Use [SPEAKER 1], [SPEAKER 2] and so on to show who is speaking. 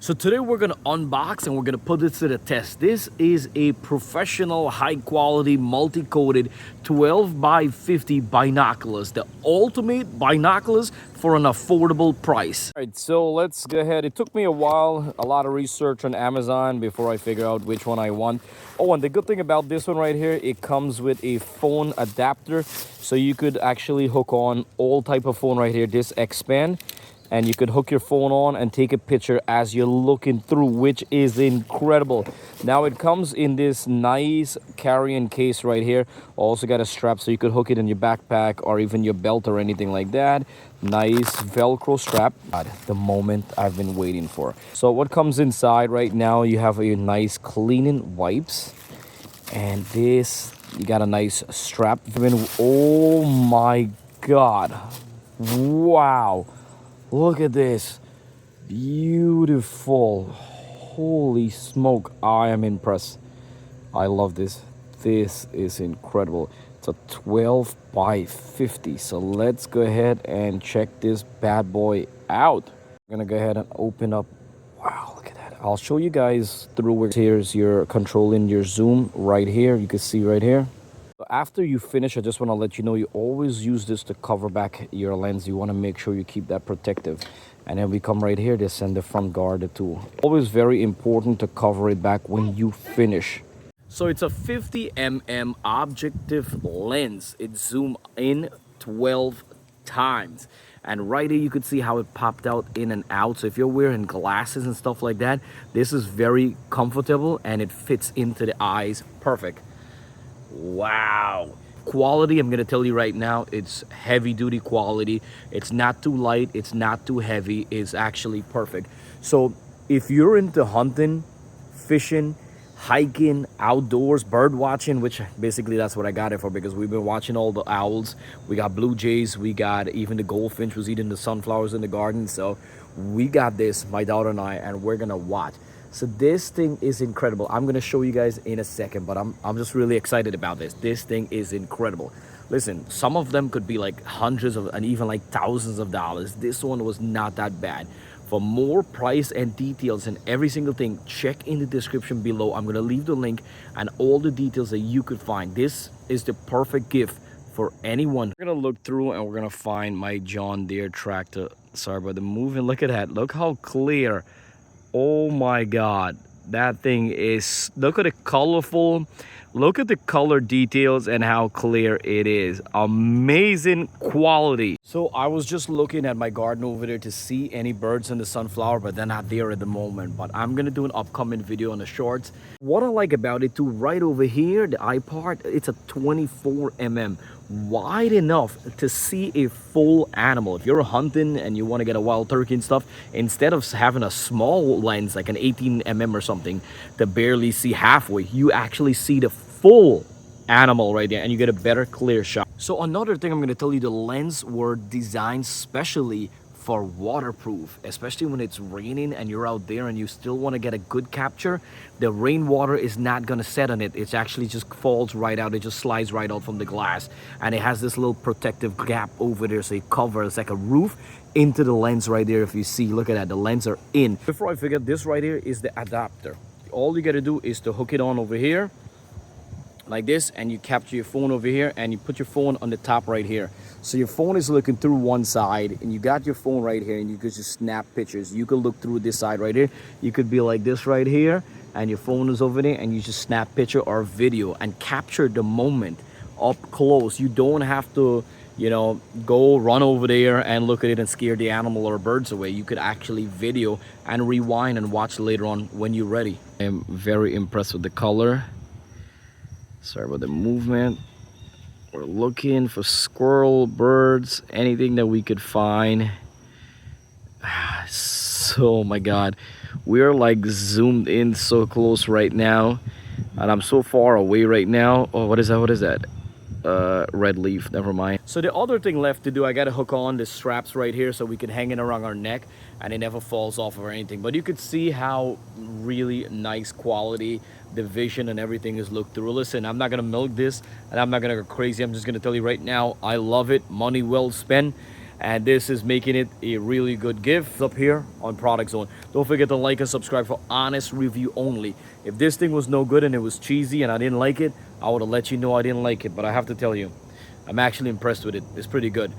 [SPEAKER 1] So today we're gonna unbox and we're gonna put this to the test. This is a professional, high quality, multi-coated 12 by 50 binoculars. The ultimate binoculars for an affordable price. All right, so let's go ahead. It took me a while, a lot of research on Amazon before I figure out which one I want. Oh, and the good thing about this one right here, it comes with a phone adapter. So you could actually hook on all type of phone right here, this X-Band. And you could hook your phone on and take a picture as you're looking through, which is incredible. Now it comes in this nice carrying case right here. Also got a strap so you could hook it in your backpack or even your belt or anything like that. Nice Velcro strap. The moment I've been waiting for. So what comes inside right now, you have a nice cleaning wipes. And this, you got a nice strap. Oh my God. Wow. Look at this. Beautiful. Holy smoke. I am impressed. I love this. This is incredible. It's a 12 by 50. So let's go ahead and check this bad boy out. I'm gonna go ahead and open up. Wow, look at that. I'll show you guys through where here's your controlling your zoom right here. You can see right here. After you finish, I just want to let you know you always use this to cover back your lens. You want to make sure you keep that protective. And then we come right here, this and the front guard, the tool. Always very important to cover it back when you finish. So it's a 50mm objective lens. It zoom in 12 times. And right here you could see how it popped out in and out. So if you're wearing glasses and stuff like that, this is very comfortable and it fits into the eyes perfect. Wow. Quality, I'm gonna tell you right now, it's heavy duty quality. It's not too light, it's not too heavy. It's actually perfect. So if you're into hunting, fishing, hiking, outdoors, bird watching, which basically that's what I got it for, because we've been watching all the owls. We got blue jays, we got even the goldfinch was eating the sunflowers in the garden. So we got this, my daughter and I, and we're gonna watch. So this thing is incredible. I'm gonna show you guys in a second, but I'm just really excited about this. This thing is incredible. Listen, some of them could be like hundreds of and even like thousands of dollars. This one was not that bad. For more price and details and every single thing, check in the description below. I'm gonna leave the link and all the details that you could find. This is the perfect gift for anyone. We're gonna look through and we're gonna find my John Deere tractor. Sorry about the moving. Look at that. Look how clear. Oh my God, that thing is, look at the colorful, look at the color details and how clear it is. Amazing quality. So I was just looking at my garden over there to see any birds in the sunflower, but they're not there at the moment. But I'm gonna do an upcoming video on the shorts. What I like about it too, right over here, the eye part, it's a 24mm. Wide enough to see a full animal. If you're hunting and you want to get a wild turkey and stuff, instead of having a small lens like an 18mm or something to barely see halfway, you actually see the full animal right there and you get a better clear shot. So another thing I'm going to tell you, the lens were designed specially for waterproof, especially when it's raining and you're out there and you still want to get a good capture. The rainwater is not going to set on it. It actually just falls right out. It just slides right out from the glass, and it has this little protective gap over there, so it covers like a roof into the lens right there. If you see, look at that, the lens are in. Before I forget, this right here is the adapter. All you got to do is to hook it on over here like this, and you capture your phone over here and you put your phone on the top right here. So your phone is looking through one side and you got your phone right here, and you could just snap pictures. You could look through this side right here. You could be like this right here and your phone is over there, and you just snap picture or video and capture the moment up close. You don't have to, you know, go run over there and look at it and scare the animal or birds away. You could actually video and rewind and watch later on when you're ready. I am very impressed with the color. Sorry about the movement. We're looking for squirrel, birds, anything that we could find. So, oh my God, we're like zoomed in so close right now, and I'm so far away right now. Oh, what is that? What is that? Red leaf, never mind. So the other thing left to do, I gotta hook on the straps right here so we can hang it around our neck and it never falls off or anything. But you could see how really nice quality the vision and everything is looked through. Listen, I'm not gonna milk this and I'm not gonna go crazy. I'm just gonna tell you right now, I love it. Money well spent. and this is making it a really good gift up here on Product Zone. Don't forget to like and subscribe for honest review only. If this thing was no good and it was cheesy and I didn't like it, I would have let you know I didn't like it. But I have to tell you, I'm actually impressed with it. It's pretty good.